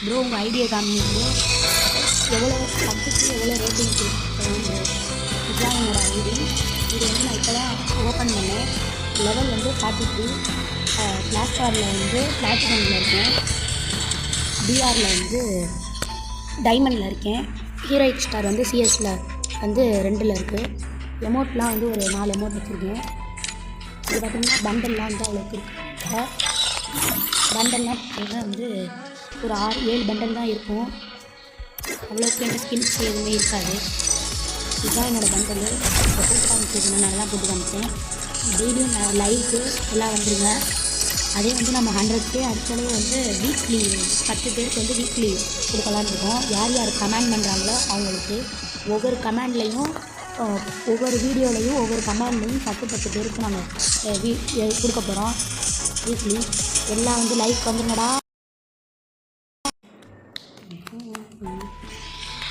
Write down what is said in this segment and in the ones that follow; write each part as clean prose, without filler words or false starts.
Bro உங்கள் idea காமிங்க bro. எவ்வளோ சப்ஜெக்ட்டு எவ்வளோ ரேட்டிங் கொடுக்குறோம் ப்ரோ. இதுதான் என்னோடய ஐடி. இது வந்து நான் இப்போ தான் ஓப்பன் பண்ணேன். லெவல் வந்து 42. கிளாஸ் ஸ்டாரில் வந்து பிளாட்டினமில் இருக்கேன். பிஆரில் வந்து டைமண்டில் இருக்கேன். ஹீரோயிக் ஸ்டார் வந்து சிஎஸில் வந்து 2ல் இருக்குது. எமௌண்ட்லாம் வந்து ஒரு 4 எமௌண்ட் வச்சுருக்கேன். இது பார்த்திங்கன்னா பண்டல்லாம் வந்து அவ்வளோக்கு பண்டல்லாம் வந்து ஒரு 6-7 பண்டல் தான் இருக்கும். அவ்வளோக்கு எந்த ஸ்கின்ஸ் எதுவுமே இருக்காது. இதுதான் என்னோடய பண்டலு. இப்போ போட்டு காமிச்சிருக்கேன், நல்லா தான் போட்டு காமிச்சேன். டெய்லியும் லைவுக்கு எல்லாம் வந்துடுங்க. அதே வந்து நம்ம 100K அடுத்தாலே வந்து வீக்லி 10 பேருக்கு வந்து வீக்லி கொடுக்கலான்னு இருக்கோம். யார் யார் கமெண்ட் பண்ணுறாங்களோ அவங்களுக்கு ஒவ்வொரு கமெண்ட்லேயும் ஒவ்வொரு வீடியோலையும் ஒவ்வொரு கமெண்ட்லேயும் 10 பேருக்கு நாங்கள் கொடுக்க போகிறோம் வீக்லி. எல்லாம் வந்து லைக் வந்துருங்கடா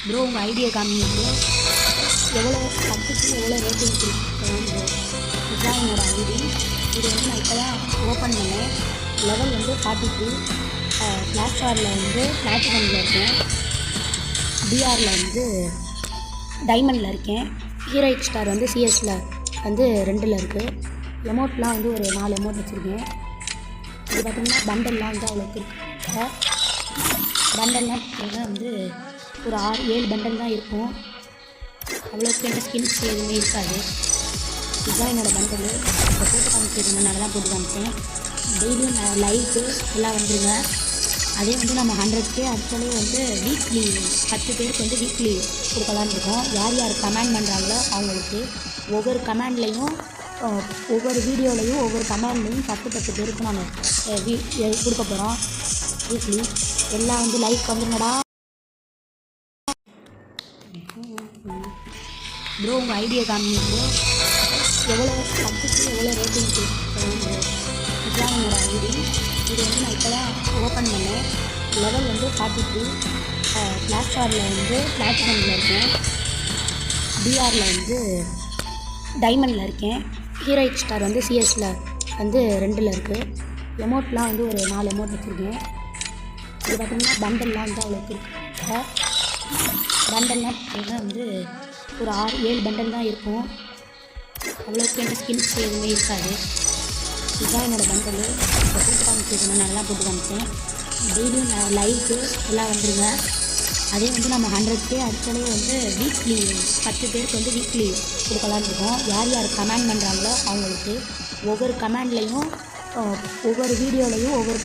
ப்ரோ. உங்கள் ஐடியா காமிங்க ப்ரோ. எவ்வளோ சப்ஜெக்ட்டு எவ்வளோ ரேட்டிங் கொடுக்குறோம் ப்ரோ. இதுதான் என்னோடய ஐடி. இது வந்து நான் இப்போ தான் ஓப்பன் பண்ணேன். லெவல் வந்து 42. கிளாஸ் ஸ்டாரில் வந்து பிளாட்டினமில் இருக்கேன். பிஆரில் வந்து டைமண்டில் இருக்கேன். ஹீரோயிக் ஸ்டார் வந்து சிஎஸில் வந்து 2ல் இருக்குது. எமௌண்ட்லாம் வந்து ஒரு 4 எமௌண்ட் வச்சுருக்கேன். இது பார்த்திங்கன்னா பண்டல்லாம் வந்து அவ்வளோக்கு பண்டல்லாம் வந்து ஒரு 6-7 பண்டல் தான் இருக்கும். அவ்வளோக்கு எந்த ஸ்கின்ஸ் எதுவுமே இருக்காது. இதுதான் என்னோடய பண்டலு. இப்போ போட்டு காமிச்சிருக்கேன், நல்லா தான் போட்டு காமிச்சேன். டெய்லியும் லைவுக்கு எல்லாம் வந்துடுங்க. அதே வந்து நம்ம 100K அடுத்தாலே வந்து வீக்லி 10 பேருக்கு வந்து வீக்லி கொடுக்கலான்னு இருக்கோம். யார் யார் கமெண்ட் பண்ணுறாங்களோ அவங்களுக்கு ஒவ்வொரு கமெண்ட்லேயும் ஒவ்வொரு வீடியோலையும் ஒவ்வொரு கமெண்ட்லேயும் 10 பேருக்கு நாங்கள் கொடுக்க போகிறோம் வீக்லி. எல்லாம் வந்து லைக் வந்துருங்கடா ப்ரோ. உங்கள் ஐடியா காமிங்க ப்ரோ. எவ்வளோ சப்ஜெக்ட்டு எவ்வளோ ரேட்டிங் கொடுக்குறோம் ப்ரோ. இதுதான் என்னோடய ஐடி. இது வந்து நான் இப்போ தான் ஓப்பன் பண்ணேன். லெவல் வந்து 42. கிளாஸ் ஸ்டாரில் வந்து பிளாட்டினமில் இருக்கேன். பிஆரில் வந்து டைமண்டில் இருக்கேன். ஹீரோயிக் ஸ்டார் வந்து சிஎஸில் வந்து 2ல் இருக்குது. எமௌண்ட்லாம் வந்து ஒரு 4 எமௌண்ட் வச்சுருக்கேன். இது பார்த்திங்கன்னா பண்டல்லாம் வந்து அவ்வளோக்கு பண்டல்லாம் வந்து ஒரு 6-7 பண்டல் தான் இருக்கும். அவ்வளோக்கு எந்த ஸ்கின்ஸ் எதுவுமே இருக்காது. இதுதான் என்னோடய பண்டலு. இப்போ போட்டு காமிச்சிருக்கேன், நல்லா தான் போட்டு காமிச்சேன். டெய்லியும் லைவுக்கு எல்லாம் வந்துடுங்க. அதே வந்து நம்ம 100K அடுத்தாலே வந்து வீக்லி 10 பேருக்கு வந்து வீக்லி கொடுக்கலான்னு இருக்கோம். யார் யார் கமெண்ட் பண்ணுறாங்களோ அவங்களுக்கு ஒவ்வொரு கமெண்ட்லேயும் ஒவ்வொரு வீடியோலையும் ஒவ்வொரு